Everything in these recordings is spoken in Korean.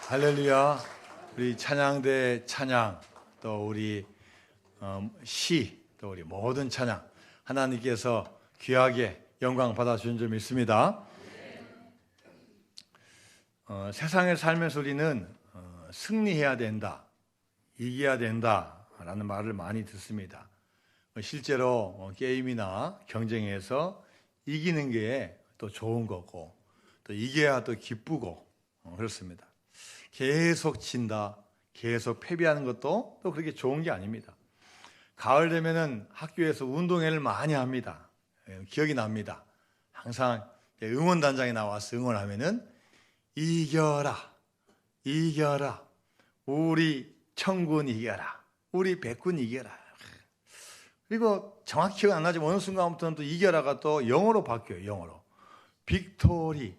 할렐루야. 우리 찬양대 찬양, 또 우리 시, 또 우리 모든 찬양, 하나님께서 귀하게 영광 받아주신 점 있습니다. 세상에 살면서 우리는 승리해야 된다, 이겨야 된다라는 말을 많이 듣습니다. 실제로 게임이나 경쟁에서 이기는 게 또 좋은 거고, 또 이겨야 또 기쁘고 그렇습니다. 계속 진다, 계속 패배하는 것도 또 그렇게 좋은 게 아닙니다. 가을 되면은 학교에서 운동회를 많이 합니다. 기억이 납니다. 항상 응원단장이 나와서 응원하면은 이겨라, 이겨라, 우리 청군 이겨라, 우리 백군 이겨라. 그리고 정확히 기억 안 나지만 어느 순간부터는 또 이겨라가 또 영어로 바뀌어요. 영어로 빅토리,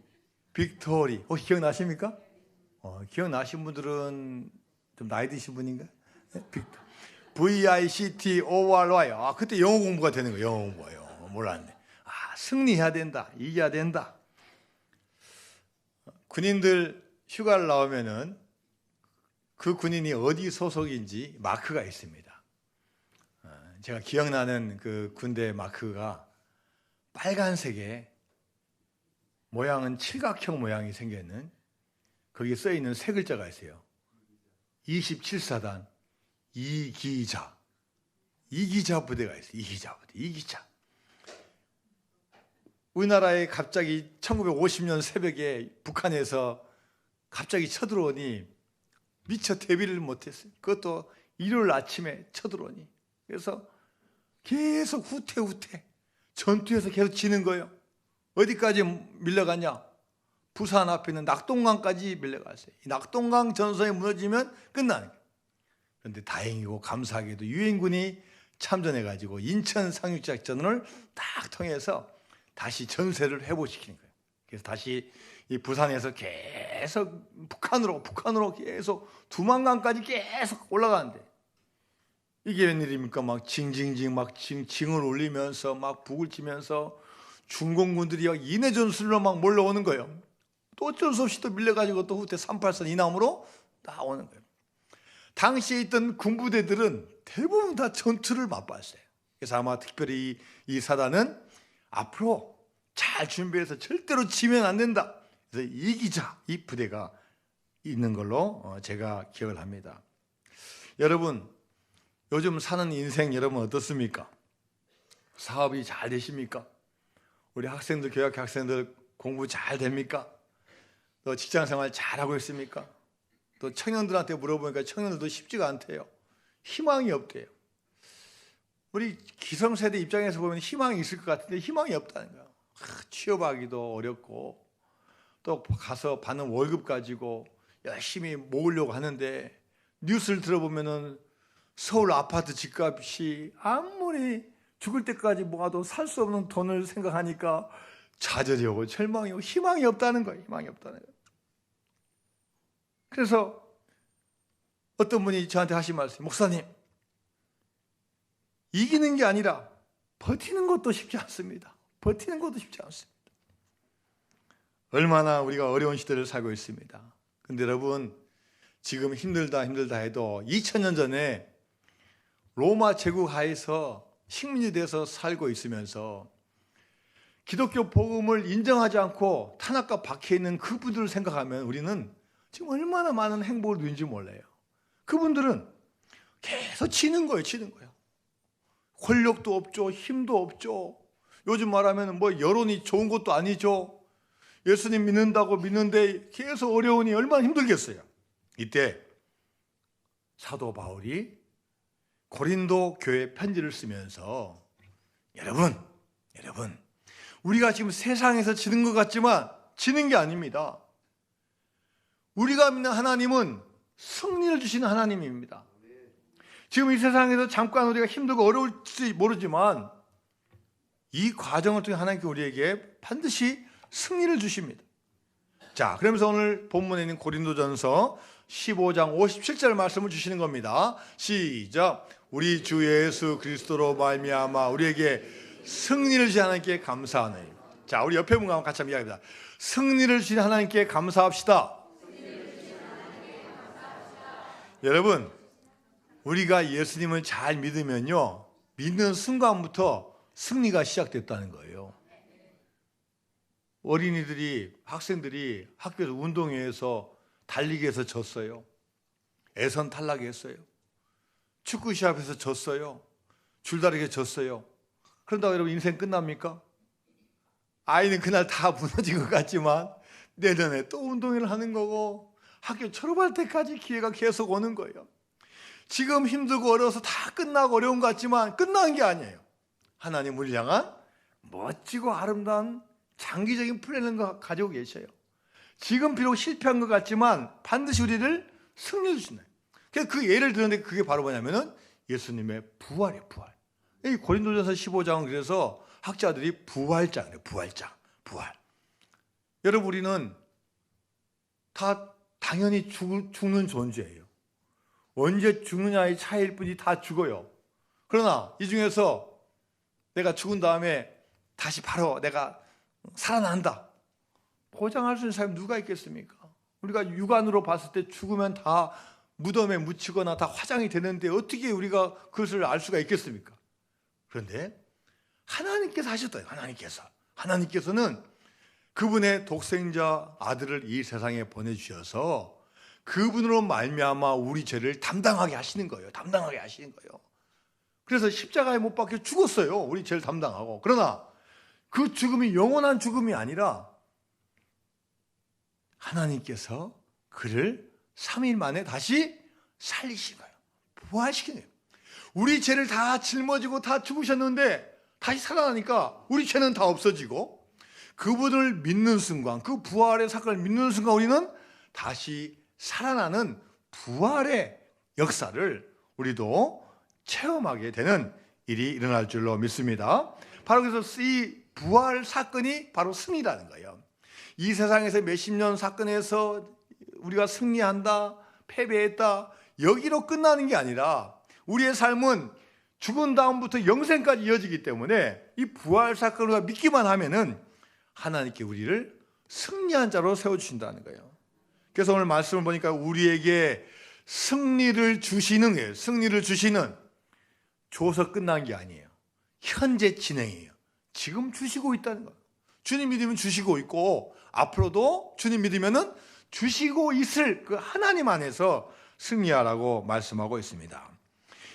빅토리. 혹시 기억나십니까? 기억나신 분들은 좀 나이 드신 분인가? 네? VICTORY. 그때 영어 공부가 되는 거예요. 영어 공부가요. 몰랐네. 승리해야 된다, 이겨야 된다. 군인들 휴가를 나오면은 그 군인이 어디 소속인지 마크가 있습니다. 제가 기억나는 그 군대 마크가 빨간색에 모양은 칠각형 모양이 생겼는, 거기에 써 있는 세 글자가 있어요. 27사단 이기자. 이기자 부대가 있어요. 이기자 부대, 이기자. 우리나라에 갑자기 1950년 새벽에 북한에서 갑자기 쳐들어오니 미처 대비를 못했어요. 그것도 일요일 아침에 쳐들어오니. 그래서 계속 후퇴 전투에서 계속 지는 거예요. 어디까지 밀려갔냐? 부산 앞에 있는 낙동강까지 밀려갔어요. 이 낙동강 전선이 무너지면 끝나는 거예요. 그런데 다행이고 감사하게도 유엔군이 참전해가지고 인천 상륙작전을 딱 통해서 다시 전세를 회복시키는 거예요. 그래서 다시 이 부산에서 계속 북한으로 계속 두만강까지 계속 올라가는데, 이게 웬일입니까? 막 징징징 막 징을 울리면서 막 북을 치면서 중공군들이 인해 전술로 막 몰려오는 거예요. 또 어쩔 수 없이 또 밀려가지고 또 후퇴 383 이남으로 나오는 거예요. 당시에 있던 군부대들은 대부분 다 전투를 맛봤어요. 그래서 아마 특별히 이 사단은 앞으로 잘 준비해서 절대로 지면 안 된다. 그래서 이기자, 이 부대가 있는 걸로 제가 기억을 합니다. 여러분, 요즘 사는 인생 여러분 어떻습니까? 사업이 잘 되십니까? 우리 학생들, 교육학교 학생들 공부 잘 됩니까? 또 직장생활 잘하고 있습니까? 또 청년들한테 물어보니까 청년들도 쉽지가 않대요. 희망이 없대요. 우리 기성세대 입장에서 보면 희망이 있을 것 같은데 희망이 없다는 거야. 취업하기도 어렵고, 또 가서 받는 월급 가지고 열심히 모으려고 하는데 뉴스를 들어보면은 서울 아파트 집값이 아무리 죽을 때까지 모아도 살 수 없는 돈을 생각하니까 좌절이 오고 절망이 오고 희망이 없다는 거예요. 희망이 없다는 거예요. 그래서 어떤 분이 저한테 하신 말씀, 목사님, 이기는 게 아니라 버티는 것도 쉽지 않습니다. 버티는 것도 쉽지 않습니다. 얼마나 우리가 어려운 시대를 살고 있습니다. 근데 여러분, 지금 힘들다 해도 2000년 전에 로마 제국 하에서 식민지 돼서 살고 있으면서 기독교 복음을 인정하지 않고 탄압과 박해있는 그분들을 생각하면 우리는 지금 얼마나 많은 행복을 누린지 몰라요. 그분들은 계속 치는 거예요. 권력도 없죠. 힘도 없죠. 요즘 말하면 뭐 여론이 좋은 것도 아니죠. 예수님 믿는다고 믿는데 계속 어려우니 얼마나 힘들겠어요. 이때 사도 바울이 고린도 교회 편지를 쓰면서 여러분, 우리가 지금 세상에서 지는 것 같지만 지는 게 아닙니다. 우리가 믿는 하나님은 승리를 주시는 하나님입니다. 지금 이 세상에서 잠깐 우리가 힘들고 어려울지 모르지만 이 과정을 통해 하나님께 우리에게 반드시 승리를 주십니다. 자, 그러면서 오늘 본문에 있는 고린도전서 15장 57절 말씀을 주시는 겁니다. 시작. 우리 주 예수 그리스도로 말미암아 우리에게 승리를 주신 하나님께 감사하노니. 자, 우리 옆에 분과 같이 한번 이야기합니다. 승리를 주신 하나님께 감사합시다. 여러분, 우리가 예수님을 잘 믿으면요, 믿는 순간부터 승리가 시작됐다는 거예요. 어린이들이, 학생들이 학교에서 운동회에서 달리기에서 졌어요. 예선 탈락했어요. 축구 시합에서 졌어요. 줄다리기에 졌어요. 그런다고 여러분 인생 끝납니까? 아이는 그날 다 무너진 것 같지만 내년에 또 운동회를 하는 거고 학교 졸업할 때까지 기회가 계속 오는 거예요. 지금 힘들고 어려워서 다 끝나고 어려운 것 같지만 끝난 게 아니에요. 하나님 우리를 향한 멋지고 아름다운 장기적인 플랜을 가지고 계셔요. 지금 비록 실패한 것 같지만 반드시 우리를 승리해 주신다. 그래서 그 예를 들었는데 그게 바로 뭐냐면은 예수님의 부활이에요. 부활. 이 고린도전서 15장은 그래서 학자들이 부활장이에요. 부활. 여러분, 우리는 다 당연히 죽는 존재예요. 언제 죽느냐의 차이일 뿐이 다 죽어요. 그러나 이 중에서 내가 죽은 다음에 다시 바로 내가 살아난다, 보장할 수 있는 사람이 누가 있겠습니까? 우리가 육안으로 봤을 때 죽으면 다 무덤에 묻히거나 다 화장이 되는데 어떻게 우리가 그것을 알 수가 있겠습니까? 그런데 하나님께서 하셨다. 하나님께서는 그분의 독생자 아들을 이 세상에 보내주셔서 그분으로 말미암아 우리 죄를 담당하게 하시는 거예요. 그래서 십자가에 못 박혀 죽었어요. 우리 죄를 담당하고. 그러나 그 죽음이 영원한 죽음이 아니라 하나님께서 그를 3일 만에 다시 살리신 거예요. 부활시킨 거예요. 우리 죄를 다 짊어지고 다 죽으셨는데 다시 살아나니까 우리 죄는 다 없어지고 그분을 믿는 순간, 그 부활의 사건을 믿는 순간 우리는 다시 살아나는 부활의 역사를 우리도 체험하게 되는 일이 일어날 줄로 믿습니다. 바로 그래서 이 부활 사건이 바로 승리라는 거예요. 이 세상에서 몇십 년 사건에서 우리가 승리한다, 패배했다, 여기로 끝나는 게 아니라 우리의 삶은 죽은 다음부터 영생까지 이어지기 때문에 이 부활 사건을 믿기만 하면은 하나님께 우리를 승리한 자로 세워주신다는 거예요. 그래서 오늘 말씀을 보니까 우리에게 승리를 주시는 거예요. 승리를 주시는, 줘서 끝난 게 아니에요. 현재 진행이에요. 지금 주시고 있다는 거예요. 주님 믿으면 주시고 있고 앞으로도 주님 믿으면은 주시고 있을 그 하나님 안에서 승리하라고 말씀하고 있습니다.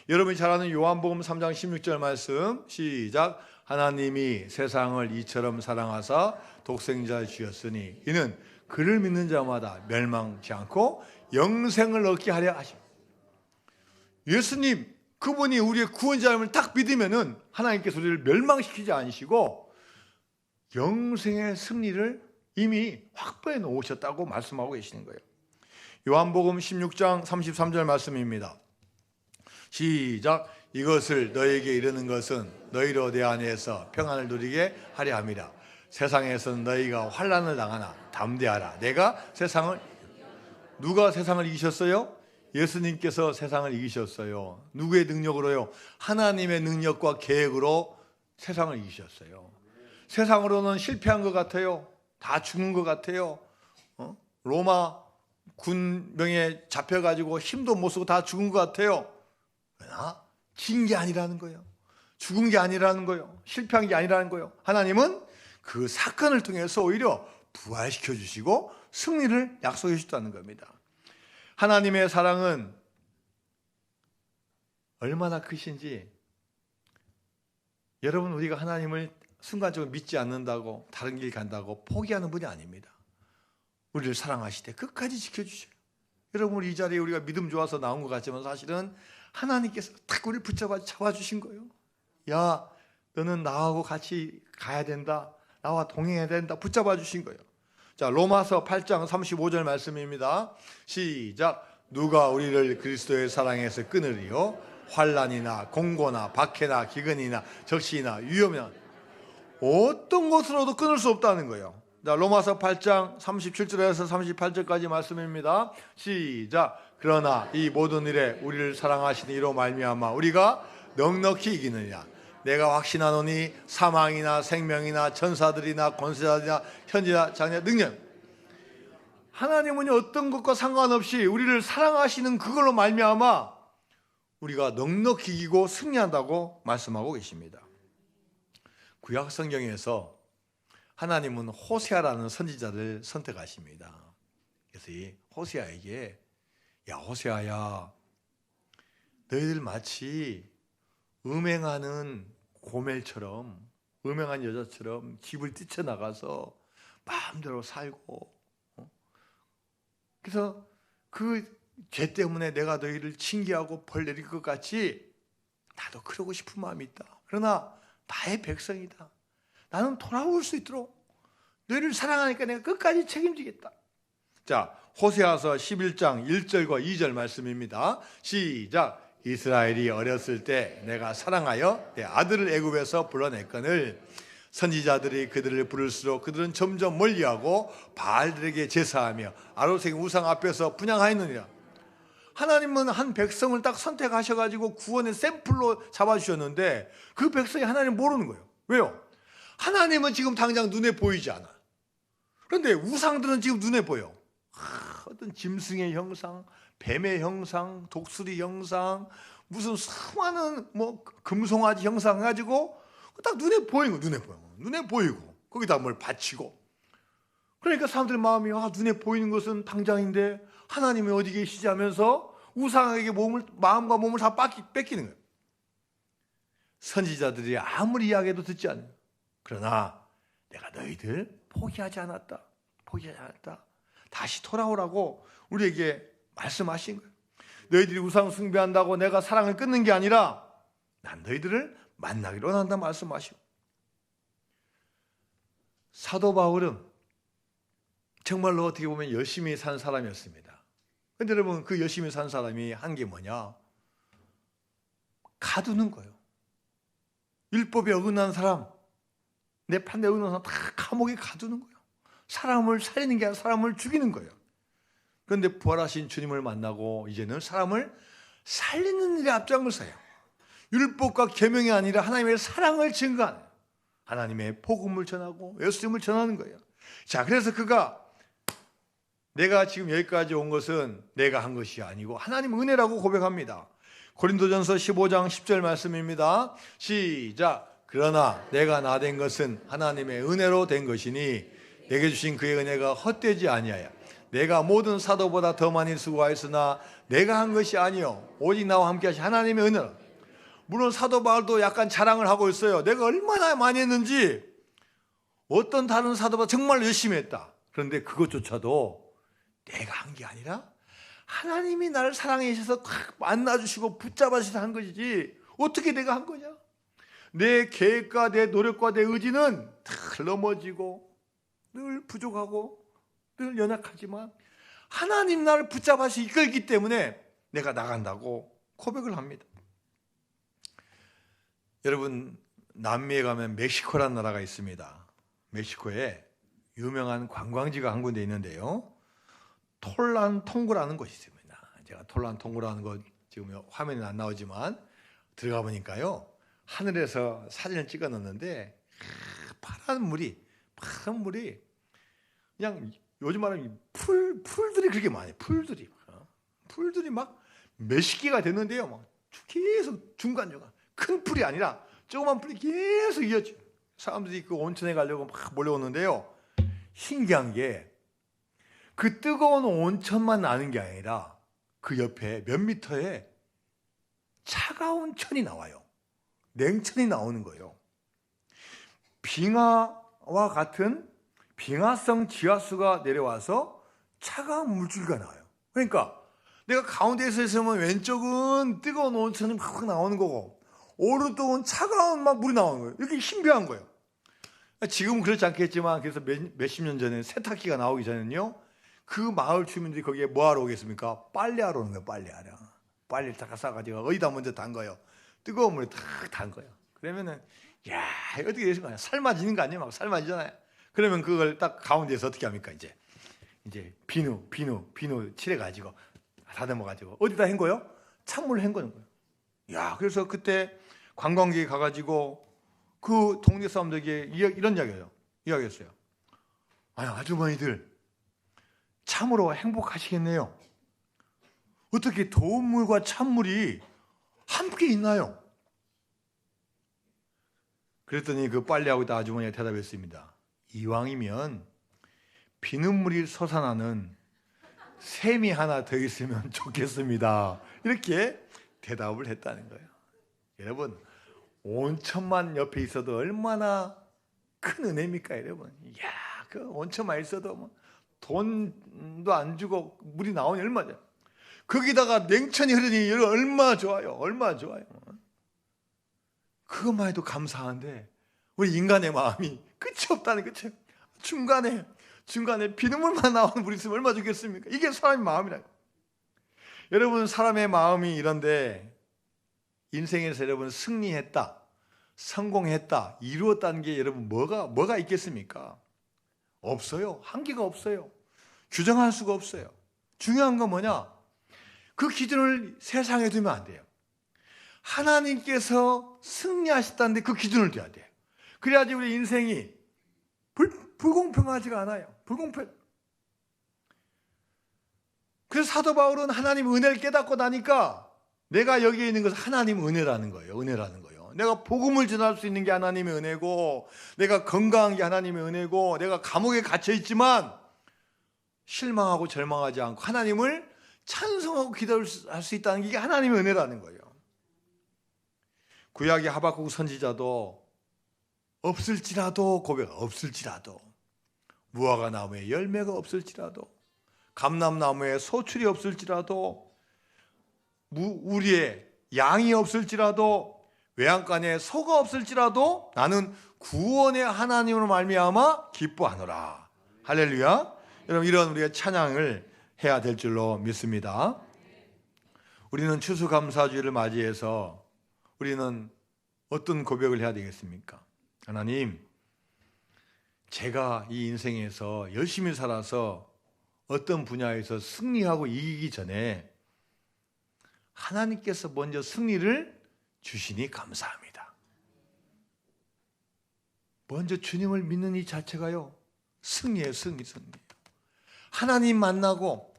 여러분이 잘 아는 요한복음 3장 16절 말씀 시작. 하나님이 세상을 이처럼 사랑하사 독생자 주셨으니 이는 그를 믿는 자마다 멸망치 않고 영생을 얻게 하려 하십니다. 예수님 그분이 우리의 구원자임을 딱 믿으면은 하나님께서 우리를 멸망시키지 않으시고 영생의 승리를 이미 확보해 놓으셨다고 말씀하고 계시는 거예요. 요한복음 16장 33절 말씀입니다. 시작. 이것을 너에게 이르는 것은 너희로 내 안에서 평안을 누리게 하려 함이라. 세상에서는 너희가 환난을 당하나 담대하라. 내가 세상을, 누가 세상을 이기셨어요? 예수님께서 세상을 이기셨어요. 누구의 능력으로요? 하나님의 능력과 계획으로 세상을 이기셨어요. 세상으로는 실패한 것 같아요. 다 죽은 것 같아요. 로마 군병에 잡혀가지고 힘도 못 쓰고 다 죽은 것 같아요. 그러나 진 게 아니라는 거예요. 죽은 게 아니라는 거예요. 실패한 게 아니라는 거예요. 하나님은 그 사건을 통해서 오히려 부활시켜 주시고 승리를 약속해 주셨다는 겁니다. 하나님의 사랑은 얼마나 크신지, 여러분, 우리가 하나님을 순간적으로 믿지 않는다고 다른 길 간다고 포기하는 분이 아닙니다. 우리를 사랑하시되 끝까지 지켜주셔요. 여러분, 우리 이 자리에 우리가 믿음 좋아서 나온 것 같지만 사실은 하나님께서 딱 우리를 잡아주신 거예요. 야, 너는 나하고 같이 가야 된다, 나와 동행해야 된다, 붙잡아 주신 거예요. 자, 로마서 8장 35절 말씀입니다. 시작. 누가 우리를 그리스도의 사랑에서 끊으리요? 환난이나 공고나 박해나 기근이나 적시나 위험이나 어떤 것으로도 끊을 수 없다는 거예요. 자, 로마서 8장 37절에서 38절까지 말씀입니다. 시작. 그러나 이 모든 일에 우리를 사랑하시는 이로 말미암아 우리가 넉넉히 이기느냐. 내가 확신하노니 사망이나 생명이나 천사들이나 권세자들이나 현재나 장래 능력, 하나님은 어떤 것과 상관없이 우리를 사랑하시는 그걸로 말미암아 우리가 넉넉히 이기고 승리한다고 말씀하고 계십니다. 구약 성경에서 하나님은 호세아라는 선지자를 선택하십니다. 그래서 이 호세아에게 야 호세아야, 너희들 마치 음행하는 고멜처럼, 음행한 여자처럼 집을 뛰쳐나가서 마음대로 살고, 그래서 그 죄 때문에 내가 너희를 징계하고 벌 내릴 것 같이 나도 그러고 싶은 마음이 있다. 그러나 나의 백성이다. 나는 돌아올 수 있도록 너희를 사랑하니까 내가 끝까지 책임지겠다. 자, 호세아서 11장 1절과 2절 말씀입니다. 시작. 이스라엘이 어렸을 때 내가 사랑하여 내 아들을 애굽에서 불러냈거늘 선지자들이 그들을 부를수록 그들은 점점 멀리하고 바알들에게 제사하며 아로색 우상 앞에서 분향하였느니라. 하나님은 한 백성을 딱 선택하셔가지고 구원의 샘플로 잡아주셨는데 그 백성이 하나님 모르는 거예요. 왜요? 하나님은 지금 당장 눈에 보이지 않아. 그런데 우상들은 지금 눈에 보여. 어떤 짐승의 형상, 뱀의 형상, 독수리 형상, 무슨 수많은 금송아지 형상 가지고 딱 눈에 보이는 거, 눈에 보이고 거기다 뭘 바치고. 그러니까 사람들 마음이 눈에 보이는 것은 당장인데 하나님이 어디 계시지 하면서 우상에게 마음과 몸을 다 뺏기는 거예요. 선지자들이 아무리 이야기해도 듣지 않는 거예요. 그러나 내가 너희들 포기하지 않았다. 다시 돌아오라고 우리에게 말씀하신 거예요. 너희들이 우상 숭배한다고 내가 사랑을 끊는 게 아니라 난 너희들을 만나기로 한다 말씀하시고. 사도 바울은 정말로 어떻게 보면 열심히 산 사람이었습니다. 그런데 여러분, 그 열심히 산 사람이 한 게 뭐냐? 가두는 거예요. 율법에 어긋난 사람, 내 판에 어긋난 사람 다 감옥에 가두는 거예요. 사람을 살리는 게 아니라 사람을 죽이는 거예요. 그런데 부활하신 주님을 만나고 이제는 사람을 살리는 일에 앞장을 서요. 율법과 계명이 아니라 하나님의 사랑을 증거하는, 하나님의 복음을 전하고 예수님을 전하는 거예요. 자, 그래서 그가 내가 지금 여기까지 온 것은 내가 한 것이 아니고 하나님 은혜라고 고백합니다. 고린도전서 15장 10절 말씀입니다. 시작. 그러나 내가 나 된 것은 하나님의 은혜로 된 것이니 내게 주신 그의 은혜가 헛되지 아니하여 내가 모든 사도보다 더 많이 수고하였으나 내가 한 것이 아니요 오직 나와 함께 하신 하나님의 은혜라. 물론 사도 바울도 약간 자랑을 하고 있어요. 내가 얼마나 많이 했는지, 어떤 다른 사도보다 정말 열심히 했다. 그런데 그것조차도 내가 한 게 아니라 하나님이 나를 사랑해 주셔서 탁 만나주시고 붙잡아 주셔서 한 것이지 어떻게 내가 한 거냐. 내 계획과 내 노력과 내 의지는 다 넘어지고 늘 부족하고 늘 연약하지만 하나님 나를 붙잡아 주셔서 이끌기 때문에 내가 나간다고 고백을 합니다. 여러분, 남미에 가면 멕시코라는 나라가 있습니다. 멕시코에 유명한 관광지가 한 군데 있는데요, 톨란통고라는 곳이 있습니다. 제가 톨란통고라는 것 지금 화면에 안 나오지만 들어가 보니까요, 하늘에서 사진을 찍어 넣었는데 파란 물이 그냥 요즘 말하면 풀들이 그렇게 많아요. 풀들이 막 몇십 개가 됐는데요, 막 계속 중간중간 큰 풀이 아니라 조그만 풀이 계속 이어져. 사람들이 그 온천에 가려고 막 몰려오는데요, 신기한 게 그 뜨거운 온천만 나는 게 아니라 그 옆에 몇 미터에 차가운 천이 나와요. 냉천이 나오는 거예요. 빙하와 같은 빙하성 지하수가 내려와서 차가운 물줄기가 나와요. 그러니까 내가 가운데에서 있으면 왼쪽은 뜨거운 온천이 막 나오는 거고 오른쪽은 차가운 막 물이 나오는 거예요. 이렇게 신비한 거예요. 지금은 그렇지 않겠지만, 그래서 몇십 년 전에 세탁기가 나오기 전에는요, 그 마을 주민들이 거기에 뭐하러 오겠습니까? 빨래하러 오는 거예요. 빨래를 딱 싸가지고 어디다 먼저 담가요? 뜨거운 물에 탁 담가요. 그러면은 야, 어떻게 되는 거야? 삶아지는 거 아니에요? 막 삶아지잖아요. 그러면 그걸 딱 가운데서 어떻게 합니까? 이제 비누 칠해가지고 다듬어가지고 어디다 헹궈요? 찬물로 헹구는 거예요. 야, 그래서 그때 관광객이 가가지고 그 동네 사람들에게 이런 이야기했어요. 아니, 아주머니들, 참으로 행복하시겠네요. 어떻게 더운 물과 찬물이 함께 있나요? 그랬더니 그 빨래하고 있던 아주머니가 대답했습니다. 이왕이면 비눗물이 솟아나는 샘이 하나 더 있으면 좋겠습니다. 이렇게 대답을 했다는 거예요. 여러분, 온천만 옆에 있어도 얼마나 큰 은혜입니까, 여러분? 이야, 그 온천만 있어도 뭐 돈도 안 주고 물이 나오니 얼마죠? 거기다가 냉천이 흐르니 얼마나 좋아요. 얼마나 좋아요. 그것만 해도 감사한데 우리 인간의 마음이 끝이 없다는 거죠. 중간에 비눗물만 나오는 물이 있으면 얼마나 좋겠습니까? 이게 사람의 마음이라고. 여러분, 사람의 마음이 이런데 인생에서 여러분 승리했다, 성공했다, 이루었다는 게 여러분 뭐가 있겠습니까? 없어요. 한계가 없어요. 규정할 수가 없어요. 중요한 건 뭐냐? 그 기준을 세상에 두면 안 돼요. 하나님께서 승리하셨다는데 그 기준을 둬야 돼요. 그래야지 우리 인생이 불공평하지가 않아요. 불공평. 그래서 사도 바울은 하나님 은혜를 깨닫고 나니까 내가 여기에 있는 것은 하나님 은혜라는 거예요. 은혜라는 거예요. 내가 복음을 전할 수 있는 게 하나님의 은혜고, 내가 건강한 게 하나님의 은혜고, 내가 감옥에 갇혀 있지만 실망하고 절망하지 않고 하나님을 찬송하고 기도할 수 있다는 게 이게 하나님의 은혜라는 거예요. 구약의 하박국 선지자도 없을지라도 없을지라도, 무화과 나무에 열매가 없을지라도, 감람나무에 소출이 없을지라도, 우리의 양이 없을지라도, 외양간에 소가 없을지라도 나는 구원의 하나님으로 말미암아 기뻐하노라. 할렐루야. 여러분, 이런 우리가 찬양을 해야 될 줄로 믿습니다. 우리는 추수감사주의를 맞이해서 우리는 어떤 고백을 해야 되겠습니까? 하나님, 제가 이 인생에서 열심히 살아서 어떤 분야에서 승리하고 이기기 전에 하나님께서 먼저 승리를 주시니 감사합니다. 먼저 주님을 믿는 이 자체가요, 승리예요. 승리. 하나님 만나고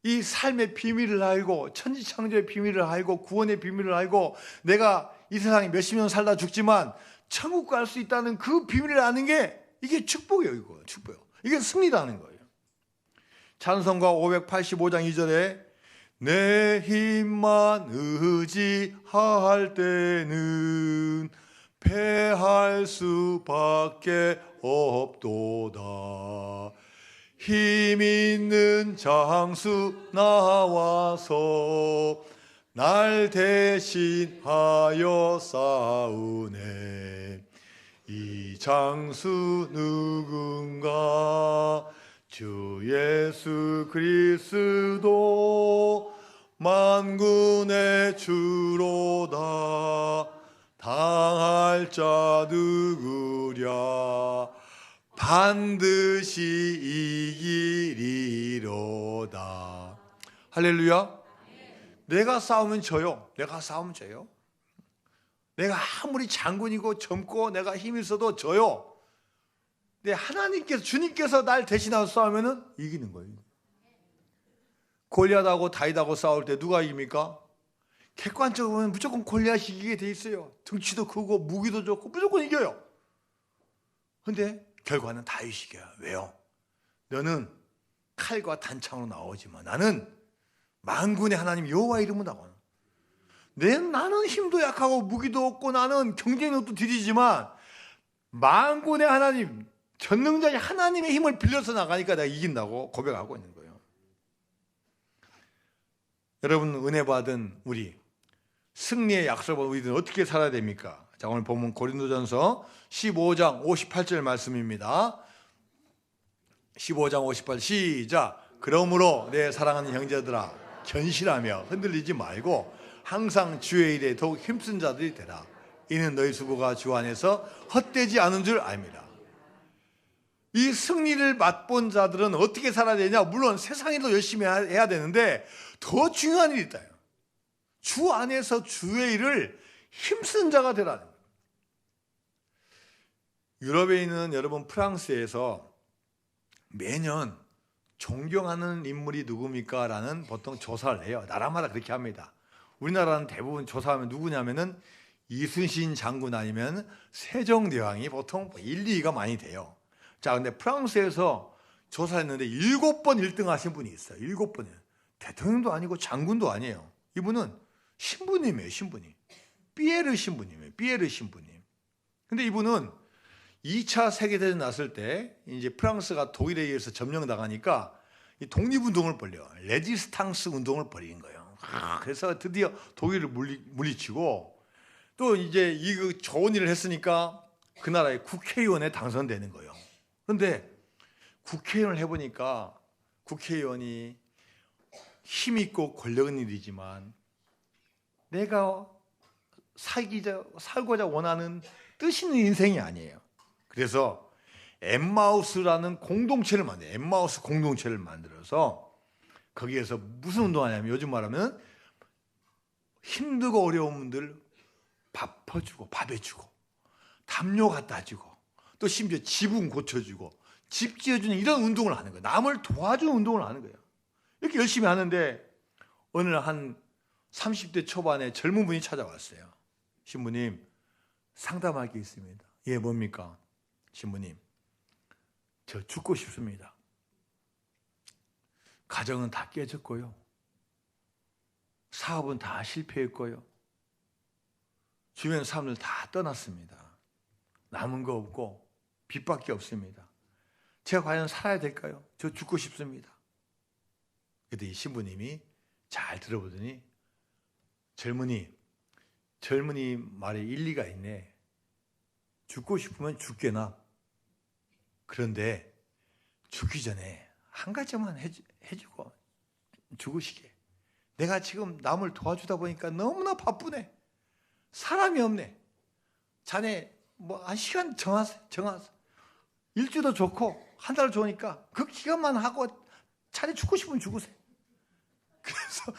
이 삶의 비밀을 알고, 천지창조의 비밀을 알고, 구원의 비밀을 알고, 내가 이 세상에 몇십 년 살다 죽지만 천국 갈 수 있다는 그 비밀을 아는 게 이게 축복이에요. 이거 축복이에요. 이게 승리라는 거예요. 찬송가 585장 2절에 내 힘만 의지할 때는 패할 수밖에 없도다. 힘 있는 장수 나와서 날 대신하여 싸우네. 이 장수 누군가? 주 예수 그리스도 만군의 주로다. 당할 자 누구랴? 반드시 이기리로다. 할렐루야. 내가 싸우면 져요. 내가 아무리 장군이고 젊고 내가 힘이 있어도 져요. 근데 하나님께서, 주님께서 날 대신하고 싸우면 이기는 거예요. 골리앗하고 다윗하고 싸울 때 누가 이깁니까? 객관적으로 보면 무조건 골리앗이 이기게 돼 있어요. 등치도 크고 무기도 좋고 무조건 이겨요. 근데 결과는 다윗이 이겨요. 왜요? 너는 칼과 단창으로 나오지만 나는 만군의 하나님 여호와 이름으로 나와. 나는 힘도 약하고 무기도 없고 나는 경쟁력도 뒤지지만 만군의 하나님, 전능자의 하나님의 힘을 빌려서 나가니까 내가 이긴다고 고백하고 있는 거예요. 여러분, 은혜 받은 우리, 승리의 약속을 받은 우리들은 어떻게 살아야 됩니까? 자, 오늘 본문 고린도전서 15장 58절 말씀입니다. 15장 58 시작. 그러므로 내 사랑하는 형제들아, 견실하며 흔들리지 말고 항상 주의 일에 더욱 힘쓴 자들이 되라. 이는 너희 수고가 주 안에서 헛되지 않은 줄 압니다. 이 승리를 맛본 자들은 어떻게 살아야 되냐? 물론 세상에도 열심히 해야 되는데 더 중요한 일이 있다. 주 안에서 주의 일을 힘쓴 자가 되라는 거예요. 유럽에 있는 여러분, 프랑스에서 매년 존경하는 인물이 누굽니까? 라는 보통 조사를 해요. 나라마다 그렇게 합니다. 우리나라는 대부분 조사하면 누구냐면은 이순신 장군 아니면 세종대왕이 보통 1, 2위가 많이 돼요. 자, 근데 프랑스에서 조사했는데 7번 1등 하신 분이 있어요. 7번이에요. 대통령도 아니고 장군도 아니에요. 이분은 신부님이에요, 신부님. 피에르 신부님이에요, 피에르 신부님. 근데 이분은 2차 세계대전 났을 때 이제 프랑스가 독일에 의해서 점령당하니까 이 독립운동을 벌려 레지스탕스 운동을 벌인 거예요. 그래서 드디어 독일을 물리치고 또 이제 이 좋은 일을 했으니까 그 나라의 국회의원에 당선되는 거예요. 그런데 국회의원을 해보니까 국회의원이 힘있고 권력 있는 일이지만 내가 살고자 원하는 뜻 있는 인생이 아니에요. 그래서 엠마우스라는 공동체를 만들어요. 엠마우스 공동체를 만들어서 거기에서 무슨 운동하냐면 요즘 말하면 힘들고 어려운 분들 밥 퍼주고 밥 해주고 담요 갖다 주고 또 심지어 지붕 고쳐주고 집 지어주는 이런 운동을 하는 거예요. 남을 도와주는 운동을 하는 거예요. 이렇게 열심히 하는데 어느 날 한 30대 초반에 젊은 분이 찾아왔어요. 신부님, 상담할 게 있습니다. 예, 뭡니까? 신부님, 저 죽고 싶습니다. 가정은 다 깨졌고요. 사업은 다 실패했고요. 주변 사람들 다 떠났습니다. 남은 거 없고 빚밖에 없습니다. 제가 과연 살아야 될까요? 저 죽고 싶습니다. 그때 이 신부님이 잘 들어보더니 젊은이 말에 일리가 있네. 죽고 싶으면 죽게나. 그런데 죽기 전에 한 가지만 해주고 죽으시게. 내가 지금 남을 도와주다 보니까 너무나 바쁘네. 사람이 없네. 자네 뭐 한 시간 정하세요. 일주도 좋고 한 달 좋으니까 그 기간만 하고 자네 죽고 싶으면 죽으세요. 그래서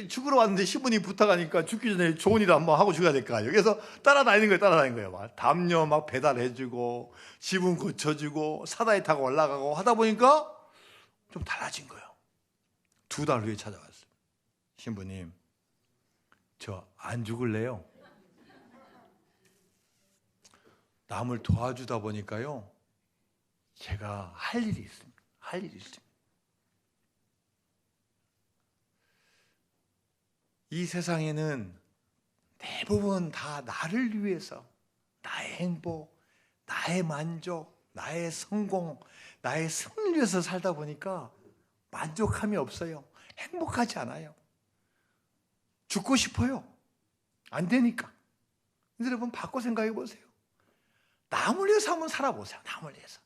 죽으러 왔는데 신부님 부탁하니까 죽기 전에 좋은 일 한번 하고 죽어야 될 거 아니에요. 그래서 따라다니는 거예요. 막 담요 막 배달해주고 지붕 고쳐주고 사다리 타고 올라가고 하다 보니까 좀 달라진 거예요. 2달 후에 찾아왔어요. 신부님, 저 안 죽을래요? 남을 도와주다 보니까요, 제가 할 일이 있습니다. 이 세상에는 대부분 다 나를 위해서 나의 행복, 나의 만족, 나의 성공, 나의 승리를 위해서 살다 보니까 만족함이 없어요. 행복하지 않아요. 죽고 싶어요. 안 되니까. 여러분 바꿔 생각해 보세요. 남을 위해서 한번 살아보세요. 남을 위해서.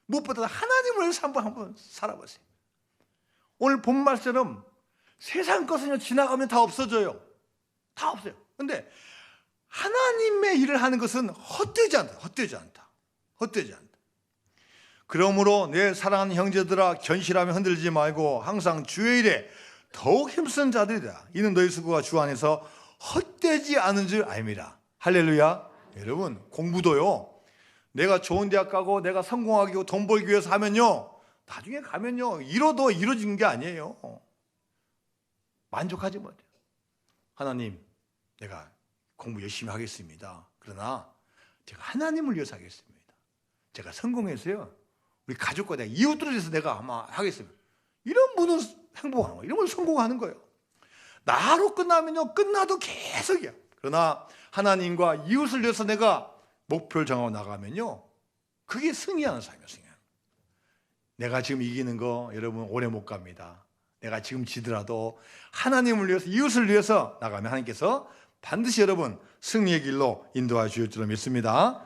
무엇보다 하나님을 위해서 한번 살아보세요. 오늘 본 말처럼 세상 것은요 지나가면 다 없어져요. 다 없어요. 근데 하나님의 일을 하는 것은 헛되지 않다. 그러므로 내 사랑하는 형제들아, 견실하며 흔들리지 말고 항상 주의 일에 더욱 힘쓴 자들이다. 이는 너희 수고가 주 안에서 헛되지 않은 줄 알미라. 할렐루야. 여러분, 공부도요, 내가 좋은 대학 가고 내가 성공하기 위해 돈 벌기 위해서 하면요, 나중에 가면요 이뤄도 이루어진 게 아니에요. 만족하지 못해요. 하나님, 내가 공부 열심히 하겠습니다. 그러나 제가 하나님을 위해서 하겠습니다. 제가 성공해서요, 우리 가족과 내가 이웃들을 위해서 내가 아마 하겠습니다. 이런 분은 행복하는 거예요. 이런 분 성공하는 거예요. 나로 끝나면요, 끝나도 계속이야. 그러나 하나님과 이웃을 위해서 내가 목표를 정하고 나가면요, 그게 승리하는 삶이에요. 내가 지금 이기는 거 여러분 오래 못 갑니다. 내가 지금 지더라도 하나님을 위해서, 이웃을 위해서 나가면 하나님께서 반드시 여러분 승리의 길로 인도하실 줄 믿습니다.